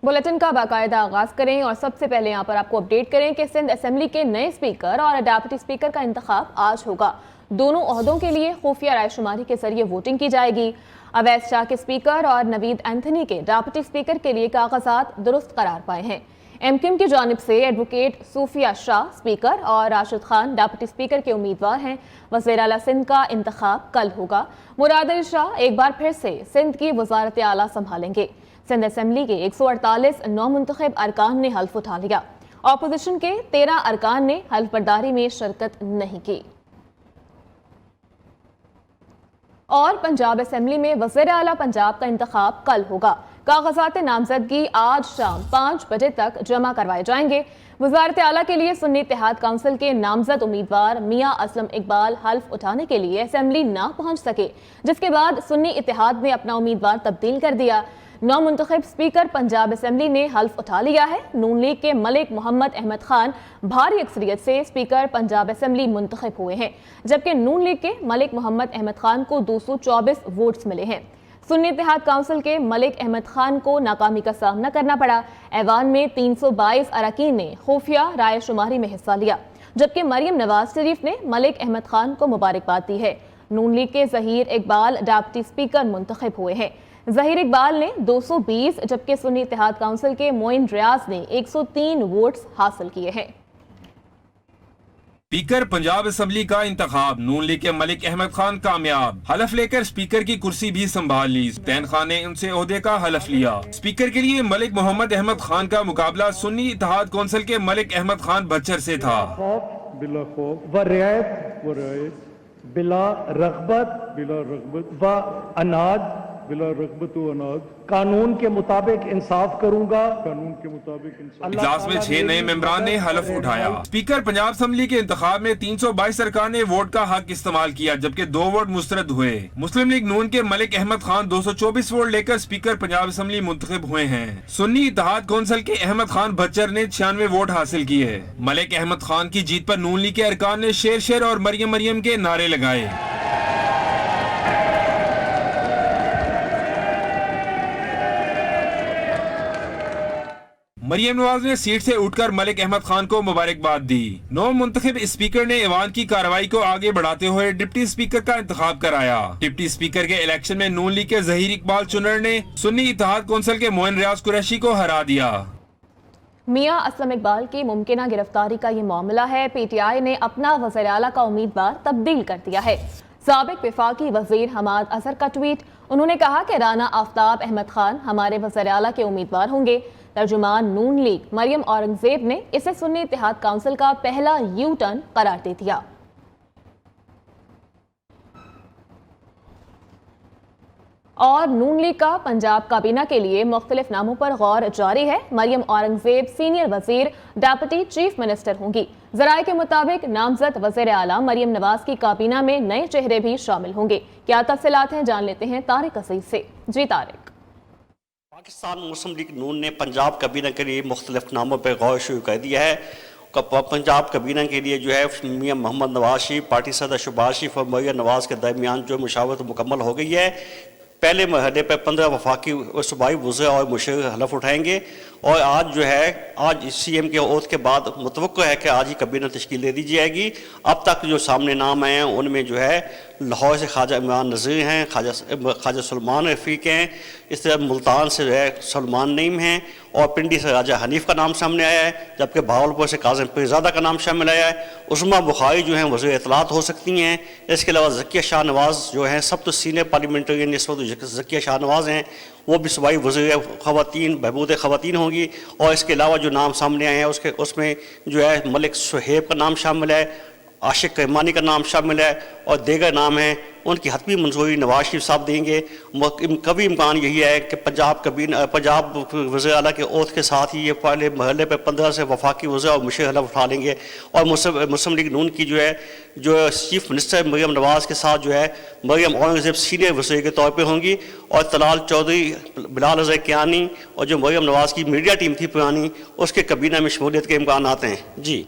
Bulletin का बाकायदा आगाज करें और सबसे पहले यहाँ पर आपको अपडेट करें कि सिंध असेंबली के नए स्पीकर और डेप्यूटी स्पीकर का इंतखाब आज होगा। दोनों ओहदों के लिए खुफिया रायशुमारी के जरिए वोटिंग की जाएगी। अवैस शाह के स्पीकर और नवीद एंथनी के डेप्यूटी स्पीकर के लिए कागजात दुरुस्त करार पाए हैं। एमक्यूएम की जानिब से एडवोकेट सूफिया शाह स्पीकर और राशिद खान डेप्यूटी स्पीकर के उम्मीदवार हैं। वज़ीर आला सिंध का इंतखाब कल होगा। मुराद अली शाह एक बार फिर से सिंध की वज़ारत आला संभालेंगे। सिंध असेंबली के 148 नौमुंतखब अरकान ने हल्फ उठा लिया। अपोजिशन के 13 अरकान ने हल्फ बर्दारी में शिरकत नहीं की। और पंजाब असेंबली में वज़ीर आला पंजाब का इंतखाब कल होगा। कागजात नामजदगी आज शाम 5 बजे तक जमा करवाए जाएंगे। वज़ारत आला के लिए सुन्नी इत्तेहाद काउंसिल के नामजद उम्मीदवार मियां असलम इकबाल हल्फ उठाने के लिए असेंबली ना पहुंच सके, जिसके बाद सुन्नी इत्तेहाद ने अपना उम्मीदवार तब्दील कर दिया। नौमुंतखब स्पीकर पंजाब असेंबली ने हल्फ उठा लिया है। नून लीग के मलिक मोहम्मद अहमद खान भारी अक्सरियत से स्पीकर पंजाब असेंबली मुंतखब हुए हैं, जबकि नून लीग के मलिक मोहम्मद अहमद खान को 224 वोट्स मिले हैं। सुन्नी इत्तेहाद काउंसिल के मलिक अहमद खान को नाकामी का सामना करना पड़ा। ऐवान में 322 अरकान ने खुफिया राय शुमारी में हिस्सा लिया, जबकि मरियम नवाज शरीफ ने मलिक अहमद खान को मुबारकबाद दी है। नून लीग के जहीर इकबाल डेप्यूटी स्पीकर मुंतखब हुए हैं। जहीर इकबाल ने 220 जबकि सुन्नी इत्तेहाद काउंसिल के मोइन रियाज ने 103 वोट्स हासिल किए हैं। स्पीकर पंजाब असेंबली का इंतखाब, नून लीग के मलिक अहमद खान कामयाब। हलफ लेकर स्पीकर की कुर्सी भी संभाल ली। तैन खान ने उनसे ओहदे का हलफ लिया। स्पीकर के लिए मलिक मोहम्मद अहमद खान का मुकाबला सुन्नी इत्तेहाद काउंसिल के मलिक अहमद खान बच्चर से था। बिला खौफ व रियायत बिला रग़बत व अनाद बिला रग़बत व अनाद कानून के मुताबिक इंसाफ करूंगा। इजलास में 6 नए मेंबरान ने हलफ उठाया। स्पीकर पंजाब असेंबली के इंतखाब में 322 अरकान ने वोट का हक इस्तेमाल किया, जबकि 2 वोट मुस्तरद हुए। मुस्लिम लीग नून के मलिक अहमद खान 224 वोट लेकर स्पीकर पंजाब असेंबली मुंतखब हुए हैं। सुन्नी इत्तेहाद काउंसिल के अहमद खान भच्चर ने 96 वोट हासिल किए। मलिक अहमद खान की जीत पर नून लीग के अरकान ने शेर शेर और मरियम मरियम के नारे लगाए। मरियम नवाज ने सीट से उठकर मलिक अहमद खान को मुबारकबाद दी। नौ मुंतखब स्पीकर ने ईवान की कार्रवाई को आगे बढ़ाते हुए डिप्टी स्पीकर का इंतखाब कराया। डिप्टी स्पीकर के इलेक्शन में नून लीग के जहीर इकबाल चुनर ने सुन्नी इत्तेहाद काउंसिल के मोइन रियाज कुरैशी को हरा दिया। मियां असलम इकबाल की मुमकिना गिरफ्तारी का ये मामला है। पीटीआई ने अपना वज़ीर आला का उम्मीदवार तब्दील कर दिया है। साबिक वफाकी वजीर हमाद अजहर का ट्वीट। उन्होंने कहा कि राना आफ्ताब अहमद खान हमारे वज़ीर आला के उम्मीदवार होंगे। तर्जुमान नून लीग मरियम औरंगजेब ने इसे सुन्नी इत्तेहाद काउंसिल का पहला यू टर्न करार दे दिया। और नून लीग का पंजाब काबीना के लिए मुख्तलिफ नामों पर गौर जारी है। मरियम औरंगजेब सीनियर वजीर डेप्यूटी चीफ मिनिस्टर होंगी। जराये के मुताबिक नामजद वज़ीर आला मरियम नवाज की काबीना में नए चेहरे भी शामिल होंगे। क्या तफसीलात हैं, जान लेते हैं तारिक अजीज से। जी तारिक। पाकिस्तान मुस्लिम लीग नून ने पंजाब काबीना के लिए मुख्तलिफ नामों पर गौर शुरू कर दिया है। पंजाब काबीना के लिए जो है मियां मोहम्मद नवाज शरीफ, पार्टी सदर शहबाज शरीफ और मरियम नवाज के दरमियान जो मुशावरत मुकम्मल हो गई है। पहले मरहले पर 15 वफाकी और सूबाई वज़ीर और मुशीर हलफ उठाएंगे और आज जो है CM के ओथ के बाद मुतवक्को है कि आज ही काबीना तश्कील दे दी जाएगी। अब तक जो सामने नाम आए हैं उनमें जो है लाहौर से ख्वाजा इमरान नज़ीर हैं, ख्वाजा सलमान रफ़ीक हैं, इस तरह मुल्तान से जो है सलमान नईम हैं और पिंडी से राजा हनीफ का नाम सामने आया है, जबकि भावलपुर से काज़िम पीरज़ादा का नाम शामिल आया है। उस्मा बुखारी जो हैं वज़ीर इत्तलात हो सकती हैं। इसके अलावा ज़किया शाह नवाज़ जो हैं सब तो सीनियर पार्लियामेंटेरियन इस वक्त ज़किया शाह नवाज़ हैं, वो भी सूबाई वज़ीर ख़वातीन बहबूद ख़वातीन होंगी। और इसके अलावा जो नाम सामने आए हैं उसमें जो है मलिक सुहेब का नाम शामिल है, आशिक रहमानी का नाम शामिल है और दीगर नाम हैं। उनकी हतमी मंजूरी नवाज शरीफ साहब देंगे। कभी इम्कान यही है कि पंजाब वज़ीर आला के ओथ के साथ ही ये पहले महल्ले पर 15 से वफाकी वज़ीर और मुशीर हलफ उठा लेंगे। और मुस्लिम लीग नून की जो चीफ मिनिस्टर मरियम नवाज़ के साथ जो है मरियम औरंगजेब सीनियर वज़ीर के तौर पर होंगी और तलाल चौधरी, बिलाल रज़ा कियानी और जो मरियम नवाज़ की मीडिया टीम थी पुरानी, उसके काबीना में शमूलियत के इम्कान आते हैं। जी।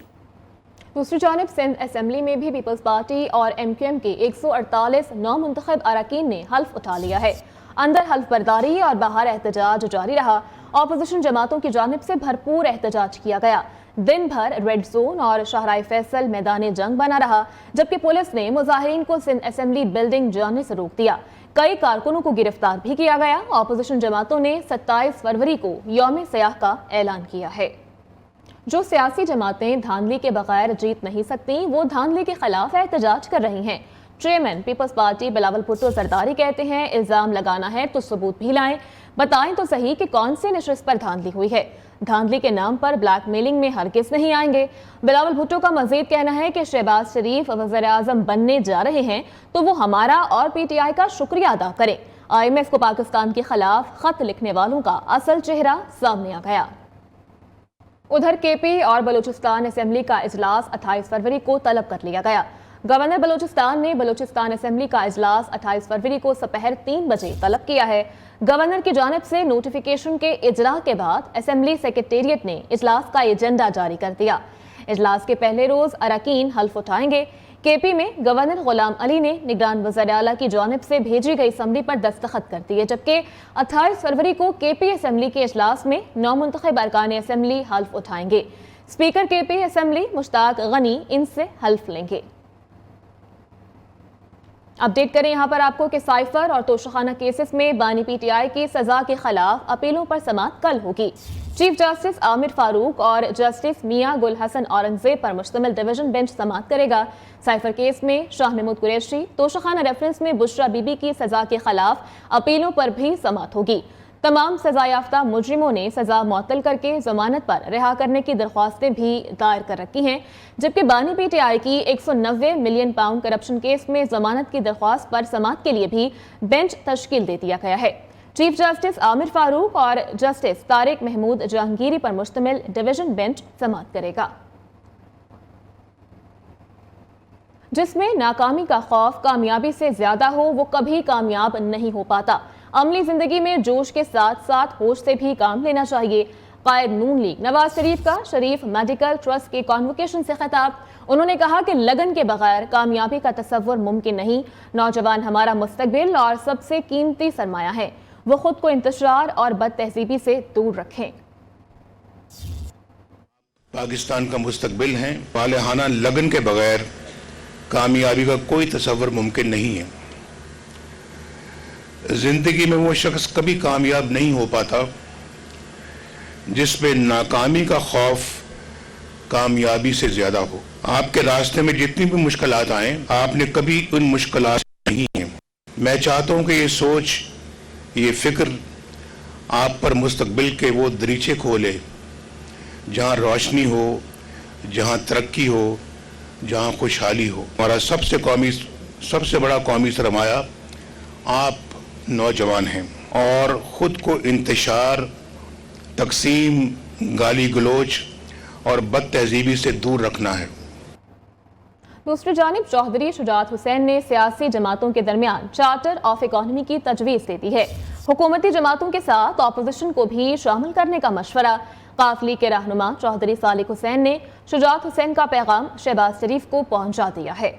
दूसरी जानिब सिंध असेंबली में भी पीपल्स पार्टी और एमक्यूएम के 148 नौमुंतखब अरकान ने हल्फ उठा लिया है। अंदर हल्फ बर्दारी और बाहर एहतजाज जारी रहा। अपोजिशन जमातों की जानिब से भरपूर एहतजाज किया गया। दिन भर रेड जोन और शाहराह फैसल मैदान जंग बना रहा, जबकि पुलिस ने मुजाहिरीन को सिंध असेंबली बिल्डिंग जाने से रोक दिया। कई कारकुनों को गिरफ्तार भी किया गया। अपोजिशन जमातों ने 27 फरवरी को यौम सयाह का ऐलान किया है। जो सियासी जमातें धांधली के बगैर जीत नहीं सकती, वो धांधली के खिलाफ एहतजाज कर रही हैं। चेयरमैन पीपल्स पार्टी बिलावल भुट्टो जरदारी कहते हैं, इल्जाम लगाना है तो सबूत भी लाएं, बताएं तो सही कि कौन से नशिस्त पर धांधली हुई है। धांधली के नाम पर ब्लैकमेलिंग में हरगिज नहीं आएंगे। बिलावल भुट्टो का मजीद कहना है कि शहबाज शरीफ वज़ीर आज़म बनने जा रहे हैं तो वो हमारा और पीटीआई का शुक्रिया अदा करें। IMF को पाकिस्तान के खिलाफ खत लिखने वालों का असल चेहरा सामने आ गया। उधर केपी और बलूचिस्तान असेंबली का इजलास 28 फरवरी को तलब कर लिया गया। गवर्नर बलूचिस्तान ने बलूचिस्तान असेंबली का इजलास 28 फरवरी को दोपहर 3 बजे तलब किया है। गवर्नर की जानिब से नोटिफिकेशन के इजरा के बाद असेंबली सेक्रेटेरिएट ने इजलास का एजेंडा जारी कर दिया। इजलास के पहले रोज अरकान हल्फ उठाएंगे। केपी में गवर्नर गुलाम अली ने निगरान वज़ीर आला की जानिब से भेजी गई समरी पर दस्तखत कर दिए, जबकि 28 फरवरी को केपी असेंबली के इजलास में नौमुंतखब अरकान असेंबली हल्फ उठाएंगे। स्पीकर केपी असेंबली मुश्ताक गनी इनसे हल्फ लेंगे। अपडेट करें यहाँ पर आपको कि साइफर और तोशाखाना केसेस में बानी पीटीआई की सजा के खिलाफ अपीलों पर समाअत कल होगी। चीफ जस्टिस आमिर फारूक और जस्टिस मियां गुल हसन औरंगजेब पर मुश्तमिल डिवीजन बेंच समाअत करेगा। साइफर केस में शाह महमूद कुरैशी, तोशाखाना रेफरेंस में बुशरा बीबी की सजा के खिलाफ अपीलों पर भी समाअत होगी। तमाम सजा याफ्ता मुजरिमों ने सजा मुअत्तल करके जमानत पर रिहा करने की दरख्वास्तें भी दायर कर रखी हैं, जबकि बानी पीटीआई की 190 मिलियन पाउंड करप्शन केस में जमानत की दरख्वास्त पर समाअत के लिए भी बेंच तश्कील दे दिया गया है। चीफ जस्टिस आमिर फारूक और जस्टिस तारिक महमूद जहांगीरी पर मुश्तमिल डिवीजन बेंच समाअत करेगा, जिसमें नाकामी का खौफ कामयाबी से ज्यादा हो, वो कभी कामयाब नहीं हो पाता। अमली जिंदगी में जोश के साथ साथ होश से भी काम लेना चाहिए। कायद नून लीग नवाज शरीफ का शरीफ मेडिकल ट्रस्ट के कॉन्वोकेशन से खिताब। उन्होंने कहा कि लगन के बगैर कामयाबी का तसव्वुर मुमकिन नहीं। नौजवान हमारा मुस्तकबिल और सबसे कीमती सरमाया है, वो खुद को इंतशार और बद तहजीबी से दूर रखें। पाकिस्तान का मुस्तकबिल है। पालेहाना लगन के बगैर कामयाबी का कोई तसव्वुर मुमकिन नहीं है। जिंदगी में वो शख्स कभी कामयाब नहीं हो पाता जिसमें नाकामी का खौफ कामयाबी से ज्यादा हो। आपके रास्ते में जितनी भी मुश्किलात आए, आपने कभी उन मुश्किलात नहीं है। मैं चाहता हूं कि ये सोच, ये फिक्र आप पर मुस्तकबिल के वो दरीचे खोले जहां रोशनी हो, जहां तरक्की हो, जहां खुशहाली हो। हमारा सबसे बड़ा कौमी सरमाया आप नौजवान हैं और खुद को इंतशार, तकसीम, गाली गलोच और बद तहजीबी से दूर रखना है। दूसरी जानिब चौधरी शुजात हुसैन ने सियासी जमातों के दरमियान चार्टर ऑफ इकोनॉमी की तजवीज़ दे दी है। हुकूमती जमातों के साथ अपोजिशन को भी शामिल करने का मशवरा। काफिले के रहनुमा चौधरी सालिक हुसैन ने शुजात हुसैन का पैगाम शहबाज शरीफ को पहुंचा दिया है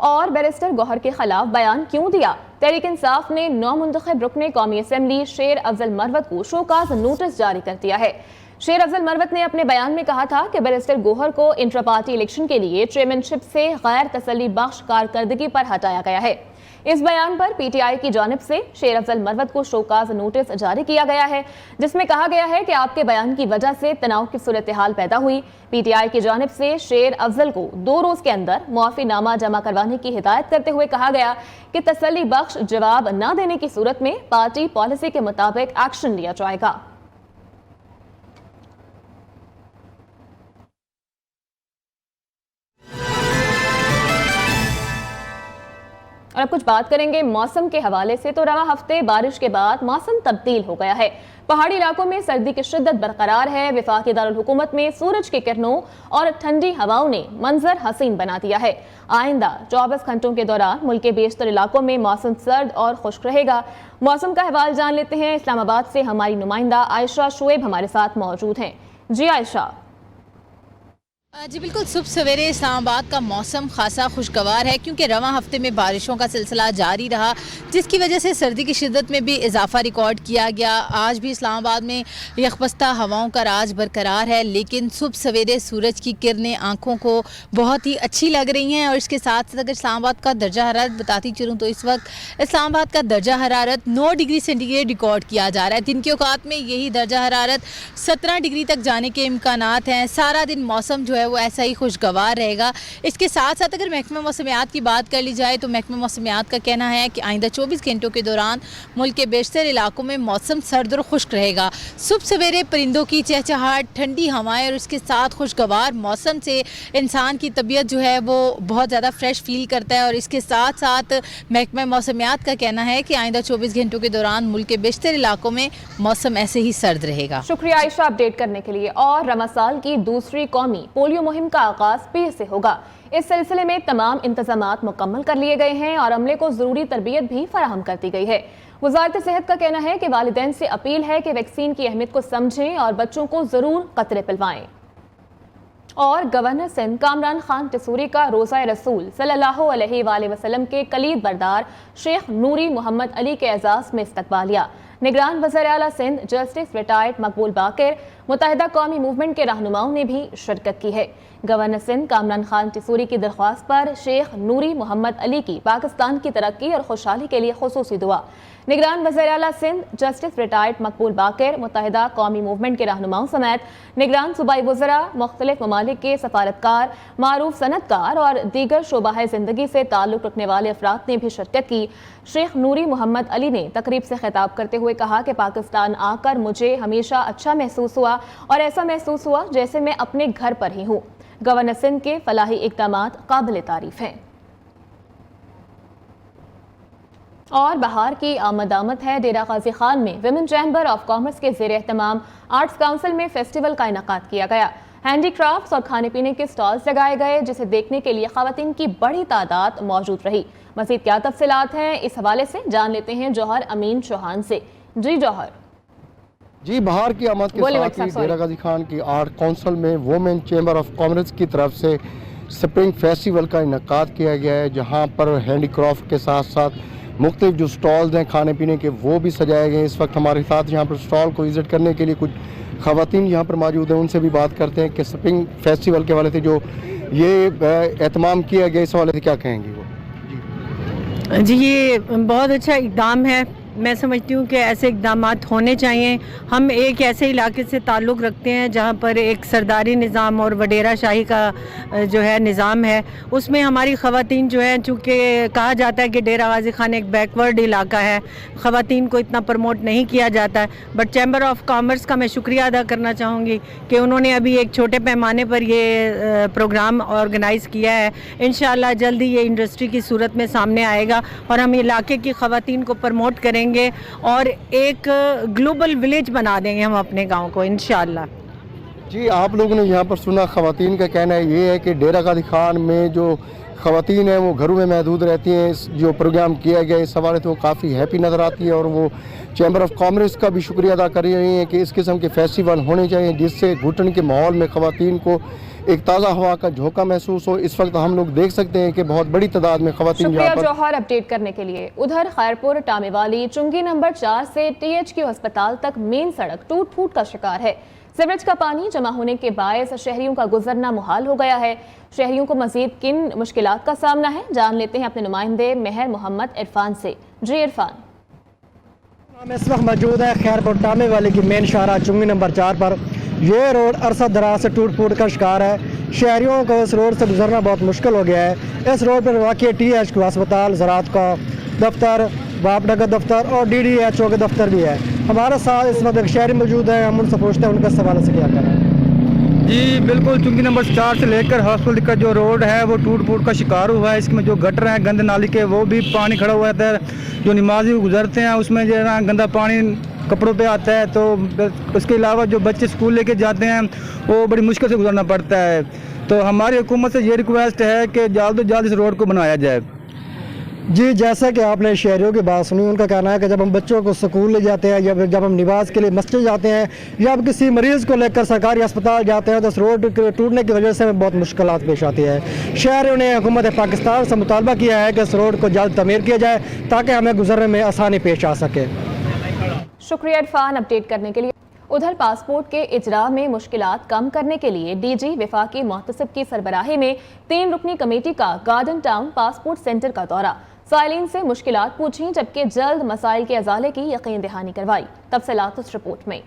और बैरिस्टर गौहर के खिलाफ बयान क्यों दिया? तहरीक इंसाफ ने नौमुंतखब रुकने कौमी असेंबली शेर अफजल मरवत को शोकाज नोटिस जारी कर दिया है। शेर अफजल मरवत ने अपने बयान में कहा था कि बैरिस्टर गौहर को इंट्रा पार्टी इलेक्शन के लिए चेयरमैनशिप से गैर तसल्ली बख्श कारकर्दगी पर हटाया गया है। इस बयान पर पीटीआई की जानिब से शेर अफजल मरवत को शोकाज नोटिस जारी किया गया है, जिसमें कहा गया है कि आपके बयान की वजह से तनाव की सूरत हाल पैदा हुई। पीटीआई की जानिब से शेर अफजल को 2 रोज के अंदर मुआफीनामा जमा करवाने की हिदायत करते हुए कहा गया कि तसल्ली बख्श जवाब न देने की सूरत में पार्टी पॉलिसी के मुताबिक एक्शन लिया जाएगा। और अब कुछ बात करेंगे मौसम के हवाले से। तो रवा हफ्ते बारिश के बाद मौसम तब्दील हो गया है। पहाड़ी इलाकों में सर्दी की शिद्दत बरकरार है। वफाकी दारुल हुकूमत में सूरज की किरणों और ठंडी हवाओं ने मंजर हसीन बना दिया है। आइंदा 24 घंटों के दौरान मुल्क के बेशतर इलाकों में मौसम सर्द और खुश्क रहेगा। मौसम का अहवाल जान लेते हैं। इस्लामाबाद से हमारी नुमाइंदा आयशा शुएब हमारे साथ मौजूद हैं। जी आयशा। جی بالکل، صبح سویرے اسلام آباد کا موسم خاصا خوشگوار ہے کیونکہ رواں ہفتے میں بارشوں کا سلسلہ جاری رہا، جس کی وجہ سے سردی کی شدت میں بھی اضافہ ریکارڈ کیا گیا۔ آج بھی اسلام آباد میں یخبستہ ہواؤں کا راج برقرار ہے، لیکن صبح سویرے سورج کی کرنیں آنکھوں کو بہت ہی اچھی لگ رہی ہیں۔ اور اس کے ساتھ ساتھ اگر اسلام آباد کا درجہ حرارت بتاتی چلوں تو اس وقت اسلام آباد کا درجہ حرارت 9 ڈگری سینٹی گریڈ ریکارڈ کیا جا رہا ہے۔ دن کے اوقات میں یہی درجہ حرارت 17 ڈگری تک جانے کے امکانات ہیں۔ سارا دن موسم جو ہے وہ ایسا ہی خوشگوار رہے گا۔ اس کے ساتھ ساتھ اگر محکمہ موسمیات کی بات کر لی جائے تو محکمہ موسمیات کا کہنا ہے کہ آئندہ 24 گھنٹوں کے دوران ملک کے بیشتر علاقوں میں موسم سرد اور خشک رہے گا۔ صبح سویرے پرندوں کی چہچہاہٹ، ٹھنڈی ہوائیں اور اس کے ساتھ خوشگوار موسم سے انسان کی طبیعت جو ہے وہ بہت زیادہ فریش فیل کرتا ہے۔ اور اس کے ساتھ ساتھ محکمہ موسمیات کا کہنا ہے کہ آئندہ 24 گھنٹوں کے دوران ملک کے بیشتر علاقوں میں موسم ایسے ہی سرد رہے گا۔ شکریہ عائشہ اپڈیٹ کرنے کے لیے۔ اور رواں سال کی دوسری قومی پولیو مہم کا آغاز پیر سے ہوگا۔ اس سلسلے میں تمام انتظامات مکمل کر لیے گئے ہیں اور عملے کو ضروری تربیت بھی فراہم کر دی گئی ہے۔ وزارت صحت کا کہنا ہے کہ والدین سے اپیل ہے کہ ویکسین کی اہمیت کو سمجھیں اور بچوں کو ضرور قطرے پلوائیں۔ اور گورنر سندھ کامران خان ٹسوری کا روزہ رسول صلی اللہ علیہ وآلہ وسلم کے کلید بردار شیخ نوری محمد علی کے اعزاز میں استقبالیہ۔ نگران وزیر اعلیٰ سندھ جسٹس ریٹائرڈ مقبول باقر، متحدہ قومی موومنٹ کے رہنماؤں نے بھی شرکت کی ہے۔ گورنر سندھ کامران خان ٹسوری کی درخواست پر شیخ نوری محمد علی کی پاکستان کی ترقی اور خوشحالی کے لیے خصوصی دعا۔ نگران وزیر اعلیٰ سندھ جسٹس ریٹائرڈ مقبول باقر، متحدہ قومی موومنٹ کے رہنماؤں سمیت نگران صوبائی وزراء، مختلف ممالک کے سفارتکار، معروف صنعت کار اور دیگر شعبہ زندگی سے تعلق رکھنے والے افراد نے بھی شرکت کی۔ شیخ نوری محمد علی نے تقریب سے خطاب کرتے ہوئے کہا کہ پاکستان آ کر مجھے ہمیشہ اچھا محسوس ہوا اور ایسا محسوس ہوا جیسے میں اپنے گھر پر ہی ہوں۔ گورنر سندھ کے فلاحی اقدامات قابل تعریف ہیں۔ اور بہار کی آمد ہے۔ ڈیرہ غازی خان میں ویمن چیمبر آف کامرس کے زیر اہتمام آرٹس کونسل میں فیسٹیول کا انعقاد کیا گیا۔ ہینڈی کرافٹس اور کھانے پینے کے سٹالز لگائے گئے جسے دیکھنے کے لیے خواتین کی بڑی تعداد موجود رہی۔ مزید کیا تفصیلات ہیں اس حوالے سے جان لیتے ہیں جوہر امین چوہان سے۔ جی جوہر۔ جی، بہار کی آمد کے ساتھ ہی ڈیرہ غازی خان کی آرٹ کونسل میں وومن چیمبر آف کامرس کی طرف سے سپرنگ فیسٹیول کا انعقاد کیا گیا ہے، جہاں پر ہینڈی کرافٹ کے ساتھ ساتھ مختلف جو سٹالز ہیں کھانے پینے کے وہ بھی سجائے گئے ہیں۔ اس وقت ہمارے ساتھ یہاں پر سٹال کو وزٹ کرنے کے لیے کچھ خواتین یہاں پر موجود ہیں، ان سے بھی بات کرتے ہیں کہ سپرنگ فیسٹیول کے حوالے سے جو یہ اہتمام کیا گیا اس حوالے سے کیا کہیں گے وہ؟ جی، یہ بہت اچھا اقدام ہے۔ میں سمجھتی ہوں کہ ایسے اقدامات ہونے چاہیے۔ ہم ایک ایسے علاقے سے تعلق رکھتے ہیں جہاں پر ایک سرداری نظام اور وڈیرہ شاہی کا جو ہے نظام ہے، اس میں ہماری خواتین جو ہیں، چونکہ کہا جاتا ہے کہ ڈیرہ غازی خان ایک بیکورڈ علاقہ ہے، خواتین کو اتنا پروموٹ نہیں کیا جاتا ہے، بٹ چیمبر آف کامرس کا میں شکریہ ادا کرنا چاہوں گی کہ انہوں نے ابھی ایک چھوٹے پیمانے پر یہ پروگرام آرگنائز کیا ہے۔ انشاءاللہ جلدی یہ انڈسٹری کی صورت میں سامنے آئے گا اور ہم علاقے کی خواتین کو پروموٹ کریں گے اور ایک گلوبل ولیج بنا دیں گے ہم اپنے گاؤں کو انشاءاللہ۔ جی، آپ لوگوں نے یہاں پر سنا، خواتین کا کہنا ہے یہ ہے کہ ڈیرہ غازی خان میں جو خواتین ہیں وہ گھروں میں محدود رہتی ہیں۔ جو پروگرام کیا گیا اس حوالے سے وہ کافی ہیپی نظر آتی ہے اور وہ چیمبر آف کامرس کا بھی شکریہ ادا کر رہی ہیں کہ اس قسم کے فیسٹیول ہونے چاہیے جس سے گھٹن کے ماحول میں خواتین کو ایک تازہ ہوا کا جھونکا محسوس ہو۔ اس وقت ہم لوگ دیکھ سکتے ہیں کہ بہت بڑی تعداد میں خواتین شکریہ جوہر اپڈیٹ کرنے کے لیے۔ ادھر خیرپور ٹامے والی چنگی نمبر 4 سے THQ ہسپتال تک مین سڑک ٹوٹ پھوٹ کا شکار ہے۔ سیوریج کا پانی جمع ہونے کے باعث شہریوں کا گزرنا محال ہو گیا ہے۔ شہریوں کو مزید کن مشکلات کا سامنا ہے، جان لیتے ہیں اپنے نمائندے مہر محمد عرفان سے۔ جی عرفان۔ ہم اس وقت موجود ہیں خیرپور ٹامے والی کی مین شاہراہ چنگی نمبر 4 پر۔ یہ روڈ عرصہ دراز سے ٹوٹ پھوٹ کا شکار ہے، شہریوں کو اس روڈ سے گزرنا بہت مشکل ہو گیا ہے۔ اس روڈ پر واقع THQ ہسپتال، زراعت کا دفتر، باپ نگر دفتر اور DDHO کے دفتر بھی ہے۔ ہمارے ساتھ اس وقت ایک شہری موجود ہیں، ہم ان سے پوچھتے ہیں ان کا اس حوالے سے کیا کریں۔ جی بالکل، چونکہ نمبر 4 سے لے کر ہاسپٹل کا جو روڈ ہے وہ ٹوٹ پھوٹ کا شکار ہوا ہے۔ اس میں جو گٹر ہیں گندے نالی کے وہ بھی پانی کھڑا ہوا ہے، جو نمازی گزرتے ہیں اس میں جو ہے نا گندا پانی کپڑوں پہ آتا ہے، تو اس کے علاوہ جو بچے اسکول لے کے جاتے ہیں وہ بڑی مشکل سے گزرنا پڑتا ہے۔ تو ہماری حکومت سے یہ ریکویسٹ ہے کہ جلد و جلد اس روڈ کو بنایا جائے۔ जी, जैसा कि आपने शहरियों की बात सुनी, उनका कहना है कि जब हम बच्चों को स्कूल ले जाते हैं या जब हम नमाज के लिए मस्जिद जाते हैं या अब किसी मरीज़ को लेकर सरकारी अस्पताल जाते हैं तो इस रोड टूटने की वजह से हमें बहुत मुश्किलात पेश आती है। शहरियों ने हुकूमत पाकिस्तान से मुतालबा किया है कि इस रोड को जल्द तमीर किया जाए ताकि हमें गुजरने में आसानी पेश आ सके। शुक्रिया इरफान अपडेट करने के लिए। उधर पासपोर्ट के इजरा में मुश्किलात कम करने के लिए डीजी वफाकी मुहतसिब की सरबराही में 3 रुकनी कमेटी का गार्डन टाउन पासपोर्ट सेंटर का दौरा, साइलिन से मुश्किलात पूछी जबकि जल्द मसाइल के अजाले की यकीन दहानी करवाई। तफसीलात उस रिपोर्ट में।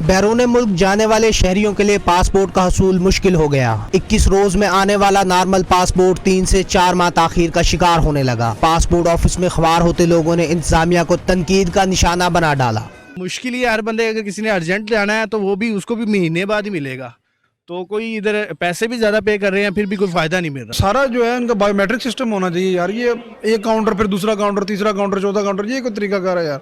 बैरून मुल्क जाने वाले शहरियों के लिए पासपोर्ट का हसूल मुश्किल हो गया। 21 रोज में आने वाला नॉर्मल पासपोर्ट 3 से 4 माह ताखीर का शिकार होने लगा। पासपोर्ट ऑफिस में ख्वार होते लोगों ने इंतजामिया को तनकीद का निशाना बना डाला। मुश्किल ही हर बंदे, अगर किसी ने अर्जेंट जाना है तो वो भी उसको भी महीने बाद ही मिलेगा, तो कोई इधर पैसे भी ज़्यादा पे कर रहे हैं फिर भी कोई फ़ायदा नहीं मिल रहा। सारा जो है इनका बायोमेट्रिक सिस्टम होना चाहिए यार। ये एक काउंटर फिर दूसरा काउंटर, तीसरा काउंटर, चौथा काउंटर, ये कोई तरीका कार है यार।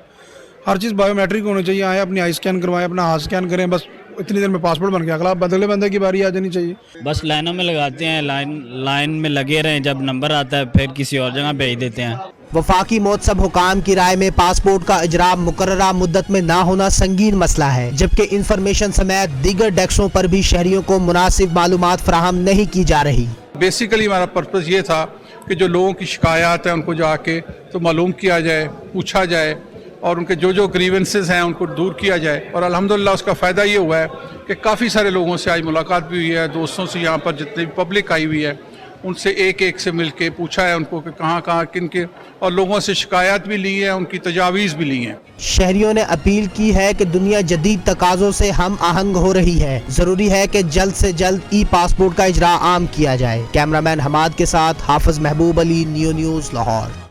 हर चीज़ बायोमेट्रिक होनी चाहिए। आए अपनी आई स्कैन करवाएं, अपना हाथ स्कैन करें, बस इतनी देर में पासपोर्ट बन गया। अगला बदले बंदे की बारी आ जानी चाहिए। बस लाइनों में लगाते हैं, लाइन में लगे रहें, जब नंबर आता है फिर किसी और जगह भेज देते हैं। वफाकी मोतसब हुकाम की राय में पासपोर्ट का इजरा मुकर्ररा मुद्दत में ना होना संगीन मसला है, जबकि इंफॉर्मेशन समेत दीगर डेस्कों पर भी शहरियों को मुनासिब मालूमात फराहम नहीं की जा रही। बेसिकली हमारा पर्पज़ ये था कि जो लोगों की शिकायत है उनको जाके तो मालूम किया जाए, पूछा जाए और उनके जो ग्रीवेंसेस हैं उनको दूर किया जाए। और अल्हम्दुलिल्लाह उसका फ़ायदा ये हुआ है कि काफ़ी सारे लोगों से आज मुलाकात भी हुई है, दोस्तों से, यहाँ पर जितनी भी पब्लिक आई हुई है उनसे एक से मिल के पूछा है उनको कि कहाँ किन के, और लोगों से शिकायत भी ली है, उनकी तजावीज़ भी ली हैं। शहरियों ने अपील की है कि दुनिया जदीद तकाज़ों से हम आहंग हो रही है, जरूरी है कि जल्द से जल्द ई पासपोर्ट का इजरा आम किया जाए। कैमरामैन हमाद के साथ हाफिज महबूब अली, नियो न्यूज़, लाहौर।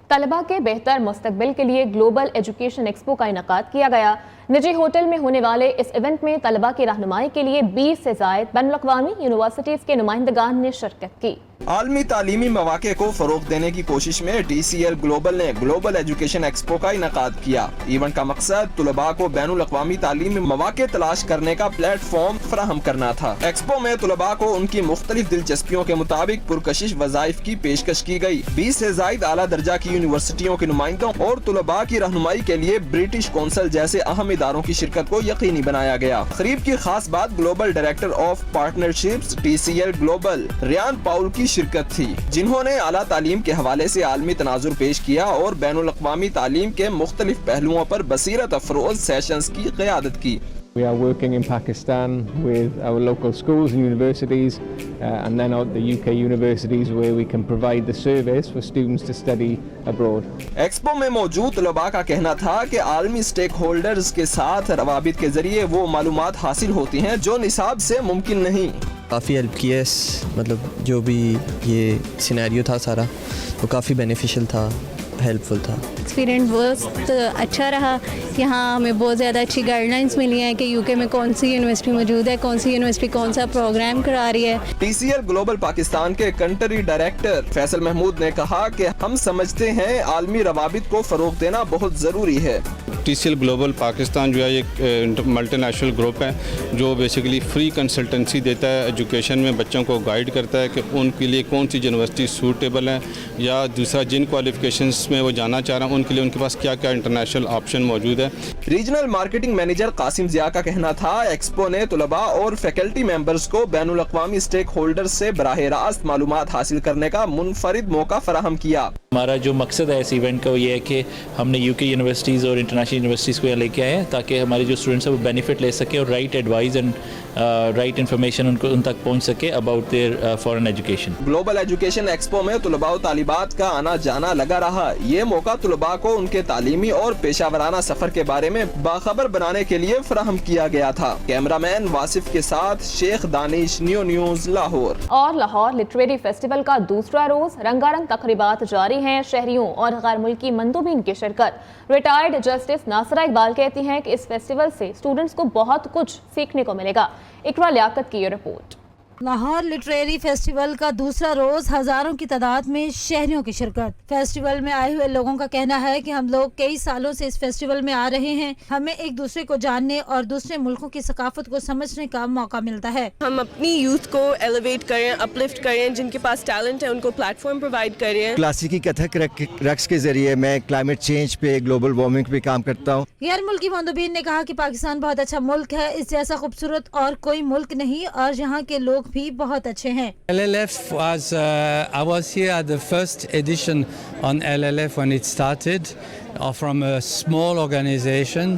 तलबा के बेहतर मुस्तकबिल के लिए ग्लोबल एजुकेशन एक्सपो का इनेकाद किया गया। निजी होटल में होने वाले इस इवेंट में तलबा की रहनुमाई के लिए 20 से ज़ायद बैनुल-अक़वामी यूनिवर्सिटीज़ के नुमाइंदगान ने शिरकत की। आलमी तालीमी मौक़े को फ़रोग़ देने की कोशिश में TCL ग्लोबल ने ग्लोबल एजुकेशन एक्सपो का इनेकाद किया। इवेंट का मकसद तुलबा को बैनुल-अक़वामी तालीमी मौक़े तलाश करने का प्लेटफॉर्म फराहम करना था। एक्सपो में तुलबा को उनकी मुख्तलिफ दिलचस्पियों के मुताबिक पुरकशिश वज़ाइफ की पेशकश की गई। 20 से ज़ायद आला दर्जा की यूनिवर्सिटियों के नुमाइंदों और तुलबा की रहनुमाई के लिए ब्रिटिश कौंसल जैसे अहम इदारों की शिरकत को यकीनी बनाया गया। तक़रीब की खास बात global director of partnerships TCL global Ryan Paul की शिरकत थी, जिन्होंने आला तालीम के हवाले से आलमी तनाजुर पेश किया और बैनुल-अक़वामी तालीम के मुख्तलिफ पहलुओं पर बसीरत अफरोज सेशंस की क़यादत की। We are working in Pakistan with our local schools and universities and then at the UK universities where we can provide the service for students to study abroad. Expo में मौजूद तलबा का कहना था कि आलमी स्टेक होल्डर्स के साथ रवाबित के जरिए वो मालूमात हासिल होती हैं जो निसाब से मुमकिन नहीं। काफ़ी हेल्प की है, मतलब जो भी ये सिनेरियो था सारा वो काफ़ी बेनिफिशियल था, हेल्पफुल था। एक्सपीरियंस बहुत अच्छा रहा। यहाँ हमें बहुत ज़्यादा अच्छी गाइडलाइंस मिली हैं कि यूके में कौन सी यूनिवर्सिटी मौजूद है, कौन सी यूनिवर्सिटी कौन सा प्रोग्राम करा रही है। TCL ग्लोबल पाकिस्तान के कंट्री डायरेक्टर फैसल महमूद ने कहा कि हम समझते हैं आलमी रवाबित को फ़रोग़ देना बहुत ज़रूरी है। TCL ग्लोबल पाकिस्तान जो है एक मल्टीनेशनल ग्रुप है जो बेसिकली फ्री कंसल्टेंसी देता है एजुकेशन में, बच्चों को गाइड करता है कि उनके लिए कौन सी यूनिवर्सिटी सूटेबल है या दूसरा जिन क्वालिफिकेशंस में वो जाना चाह रहे हैं उनके लिए उनके पास क्या क्या इंटरनेशनल ऑप्शन मौजूद है। Regional marketing manager Qasim Zia का कहना था एक्सपो ने तुलबा और फैकल्टी मेंबर्स को बैनुल-अक़वामी स्टेक होल्डर्स से बराह रास्त मालूमात हासिल करने का मुनफरिद मौका फराहम किया। हमारा जो मकसद है इस इवेंट का वो ये है कि हमने UK यूनिवर्सिटीज़ और इंटरनेशनल यूनिवर्सिटीज़ को यहाँ लेके आए हैं ताकि हमारे जो स्टूडेंट्स हैं वो बेनिफिट ले सके और right advice and right information उन तक पहुँच सके about their foreign education. Global education expo में तुलबा और तालिबात का आना जाना लगा रहा। ये मौका तुलबा को उनके तालीमी और पेशावराना सफर के बारे में बाखबर बनाने के लिए फराहम किया गया था। कैमरामैन वासिफ के साथ शेख दानिश, नियो न्यूज़, लाहौर। और लाहौर लिटरेरी फेस्टिवल का दूसरा रोज रंगारंग तकरीबात जारी हैं। शहरियों और गैर मुल्की मंदूबीन की शिरकत। रिटायर्ड जस्टिस नासरा इकबाल कहती हैं कि इस फेस्टिवल से स्टूडेंट्स को बहुत कुछ सीखने को मिलेगा। इकरा लियाकत की ये रिपोर्ट। لاہور لٹریری فیسٹیول کا دوسرا روز ہزاروں کی تعداد میں شہریوں کی شرکت. فیسٹیول میں آئے ہوئے لوگوں کا کہنا ہے کہ ہم لوگ کئی سالوں سے اس فیسٹیول میں آ رہے ہیں. ہمیں ایک دوسرے کو جاننے اور دوسرے ملکوں کی ثقافت کو سمجھنے کا موقع ملتا ہے. ہم اپنی یوتھ کو ایلیویٹ کریں, اپلفٹ کریں, جن کے پاس ٹیلنٹ ہے ان کو پلیٹ فارم پرووائڈ کریں. کلاسیکی کتھک رقص کے ذریعے میں کلائمیٹ چینج پہ, گلوبل وارمنگ پہ کام کرتا ہوں. غیر ملکی مندوبین نے کہا کہ پاکستان بہت اچھا ملک ہے, اس جیسا خوبصورت اور کوئی ملک نہیں, اور یہاں کے لوگ بھی بہت اچھے ہیں. LLF was I was here at the first edition on LLF when it started from a small organization,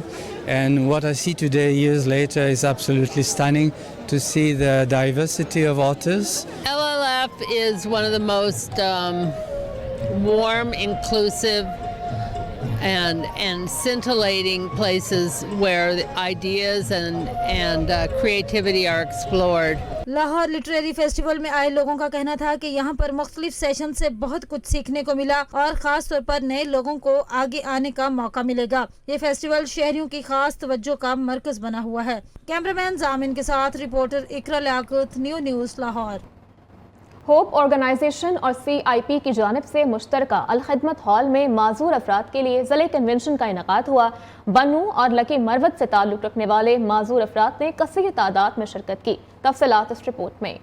and what I see today years later is absolutely stunning to see the diversity of authors. LLF is one of the most warm, inclusive and scintillating places where the ideas and creativity are explored. Lahore literary festival میں آئے لوگوں کا کہنا تھا کہ یہاں پر مختلف session سے بہت کچھ سیکھنے کو ملا, اور خاص طور پر نئے لوگوں کو آگے آنے کا موقع ملے گا. یہ فیسٹیول شہریوں کی خاص توجہ کا مرکز بنا ہوا ہے. کیمرامین زامن کے ساتھ رپورٹر اقرا لیاقت, نیوز لاہور. ہوپ آرگنائزیشن اور CIP کی جانب سے مشترکہ الخدمت ہال میں معذور افراد کے لیے ضلعی کنونشن کا انعقاد ہوا. بنو اور لکی مروت سے تعلق رکھنے والے معذور افراد نے کثیر تعداد میں شرکت کی. تفصیلات اس رپورٹ میں.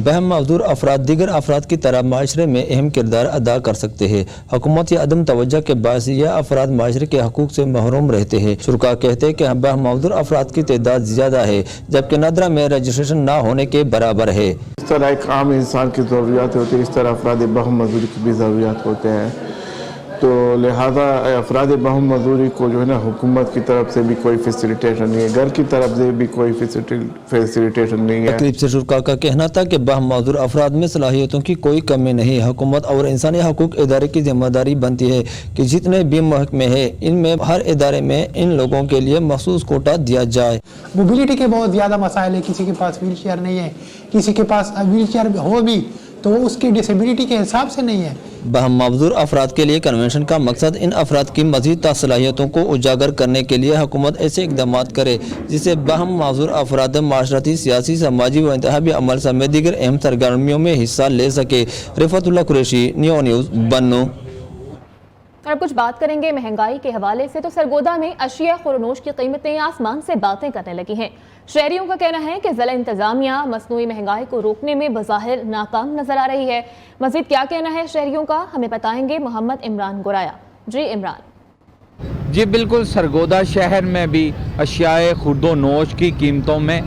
بہم معذور افراد دیگر افراد کی طرح معاشرے میں اہم کردار ادا کر سکتے ہیں. حکومت یا عدم توجہ کے باعث یہ افراد معاشرے کے حقوق سے محروم رہتے ہیں. شرکاء کہتے ہیں کہ بہم معذور افراد کی تعداد زیادہ ہے, جبکہ نادرہ میں رجسٹریشن نہ ہونے کے برابر ہے. اس طرح ایک عام انسان کی ضروریات ہوتی ہیں, اس طرح افراد بہم معذوری کی بھی ضروریات ہوتے ہیں. تو لہذا افراد بہم معذوری کو جو ہے نا حکومت کی طرف سے بھی کوئی فیسیلیٹیشن نہیں ہے, گھر کی طرف سے بھی کوئی فیسیلیٹیشن نہیں ہے. تقریب سے شرکاء کا کہنا تھا کہ بہم معذور افراد میں صلاحیتوں کی کوئی کمی نہیں. حکومت اور انسانی حقوق ادارے کی ذمہ داری بنتی ہے کہ جتنے بھی محکمے ہیں ان میں ہر ادارے میں ان لوگوں کے لیے مخصوص کوٹا دیا جائے. موبلٹی کے بہت زیادہ مسائل ہیں, کسی کے پاس ویل چیئر نہیں ہے, کسی کے پاس ویل چیئر ہو بھی تو اس کی ڈسیبلٹی کے حساب سے نہیں ہے. بہم معذور افراد کے لیے کنونشن کا مقصد ان افراد کی مزید صلاحیتوں کو اجاگر کرنے کے لیے حکومت ایسے اقدامات کرے جس سے بہم معذور افراد معاشرتی, سیاسی, سماجی و انتخابی عمل سمیت دیگر اہم سرگرمیوں میں حصہ لے سکے. رفعت اللہ قریشی, نیوز بنو. اور کچھ بات کریں گے مہنگائی کے حوالے سے. تو سرگودا میں اشیاء خورنوش کی قیمتیں آسمان سے باتیں کرنے لگی ہیں. شہریوں کا کہنا ہے کہ ضلع انتظامیہ مصنوعی مہنگائی کو روکنے میں بظاہر ناکام نظر آ رہی ہے. مزید کیا کہنا ہے شہریوں کا, ہمیں بتائیں گے محمد عمران گرایا. جی عمران. جی بالکل, سرگودا شہر میں بھی اشیاء خورد و نوش کی قیمتوں میں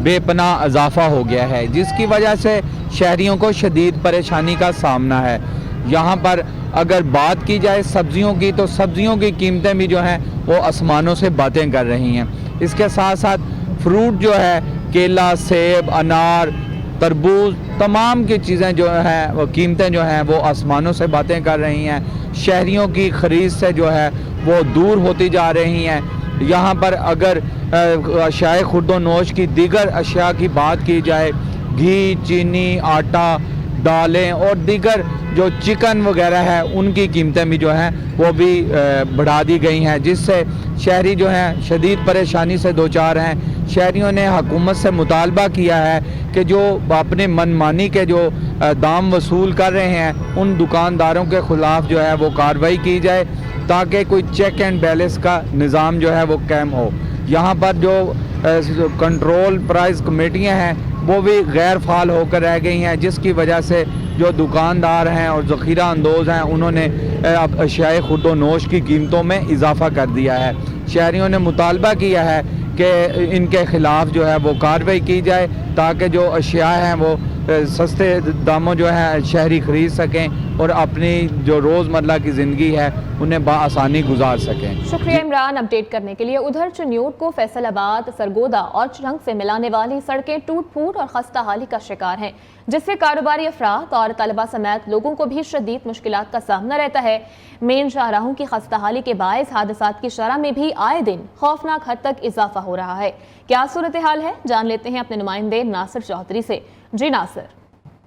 بے پناہ اضافہ ہو گیا ہے, جس کی وجہ سے شہریوں کو شدید پریشانی کا سامنا ہے. یہاں پر اگر بات کی جائے سبزیوں کی, تو سبزیوں کی قیمتیں بھی جو ہیں وہ آسمانوں سے باتیں کر رہی ہیں. اس کے ساتھ ساتھ فروٹ جو ہے, کیلا, سیب, انار, تربوز, تمام کی چیزیں جو ہیں وہ قیمتیں جو ہیں وہ آسمانوں سے باتیں کر رہی ہیں. شہریوں کی خرید سے جو ہے وہ دور ہوتی جا رہی ہیں. یہاں پر اگر اشیاء خورد و نوش کی دیگر اشیاء کی بات کی جائے, گھی, چینی, آٹا, دالیں اور دیگر جو چکن وغیرہ ہے ان کی قیمتیں بھی جو ہیں وہ بھی بڑھا دی گئی ہیں, جس سے شہری جو ہیں شدید پریشانی سے دوچار ہیں. شہریوں نے حکومت سے مطالبہ کیا ہے کہ جو اپنے من مانی کے جو دام وصول کر رہے ہیں ان دکانداروں کے خلاف جو ہے وہ کارروائی کی جائے, تاکہ کوئی چیک اینڈ بیلنس کا نظام جو ہے وہ قائم ہو. یہاں پر جو کنٹرول پرائز کمیٹیاں ہیں وہ بھی غیر فعال ہو کر رہ گئی ہیں, جس کی وجہ سے جو دکاندار ہیں اور ذخیرہ اندوز ہیں انہوں نے اب اشیاء خورد و نوش کی قیمتوں میں اضافہ کر دیا ہے. شہریوں نے مطالبہ کیا ہے کہ ان کے خلاف جو ہے وہ کارروائی کی جائے, تاکہ جو اشیاء ہیں وہ سستے داموں جو ہے شہری خرید سکیں اور اپنی جو روزمرہ کی زندگی ہے انہیں بآسانی گزار سکیں. شکریہ عمران اپڈیٹ کرنے کے لیے. ادھر چنیوٹ کو فیصل آباد, سرگودا اور چرنگ سے ملانے والی سڑکیں ٹوٹ پھوٹ اور خستہ حالی کا شکار ہیں, جس سے کاروباری افراد اور طلبہ سمیت لوگوں کو بھی شدید مشکلات کا سامنا رہتا ہے. مین شاہراہوں کی خستہ حالی کے باعث حادثات کی شرح میں بھی آئے دن خوفناک حد تک اضافہ ہو رہا ہے. کیا صورتحال ہے, جان لیتے ہیں اپنے نمائندے ناصر چودھری سے. جی ناصر.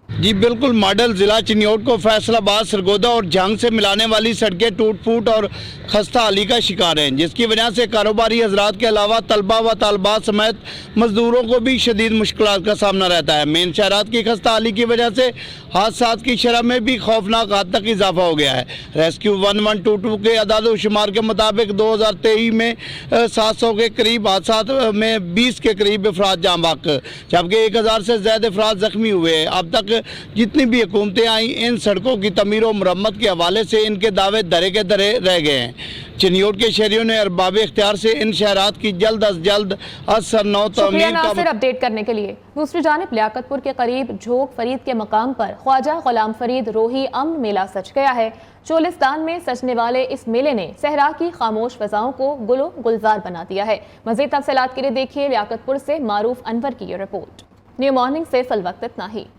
जी बिल्कुल, मॉडल ज़िला चिन्योट को फैसलाबाद, सरगोदा और झांग से मिलाने वाली सड़कें टूट फूट और खस्ता हाली का शिकार हैं, जिसकी वजह से कारोबारी हजरात के अलावा तलबा व तालबात समेत मजदूरों को भी शदीद मुश्किलात का सामना रहता है। मेन शहरात की खस्ता हाली की वजह से हादसात की शरह में भी खौफनाक हद तक इजाफा हो गया है। रेस्क्यू 1122 के अदाद-ओ-शुमार के मुताबिक 2023 में 700 के करीब हादसात में 20 के करीब अफराद जाँ बहक, जबकि 1000 से ज़्यादा अफराद जख्मी हुए हैं। अब तक जितनी भी हुकूमतें आई, इन सड़कों की तमीर और मरम्मत के हवाले से इनके दावे धरे के धरे रह गए हैं। चिन्योट के शहरियों ने अरबाब इख्तियार से इन शहरात की जल्द अज जल्द असर नौ तमीर का अपडेट करने के लिए। दूसरी जानिब लियाकतपुर के करीब झोंक फरीद के मकाम पर ख्वाजा गुलाम फरीद रोही अमन मेला सज गया है। चोलिस्तान में सजने वाले इस मेले ने सहरा की खामोश फजाओं को गुलो गुलजार बना दिया है। मज़ीद तफसीलात के लिए देखिए लियाकतपुर से मारूफ अनवर की ये रिपोर्ट। न्यू मॉर्निंग से फिल वक्त इतना ही।